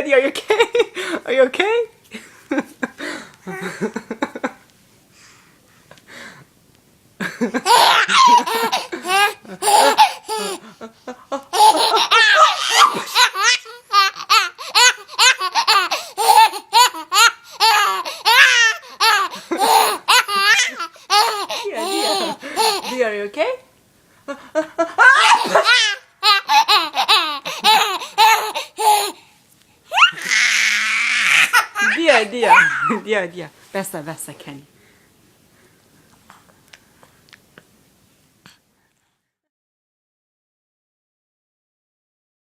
dear, are you okay? Are you okay? Dear, are you okay? Dear, basta, Kenny.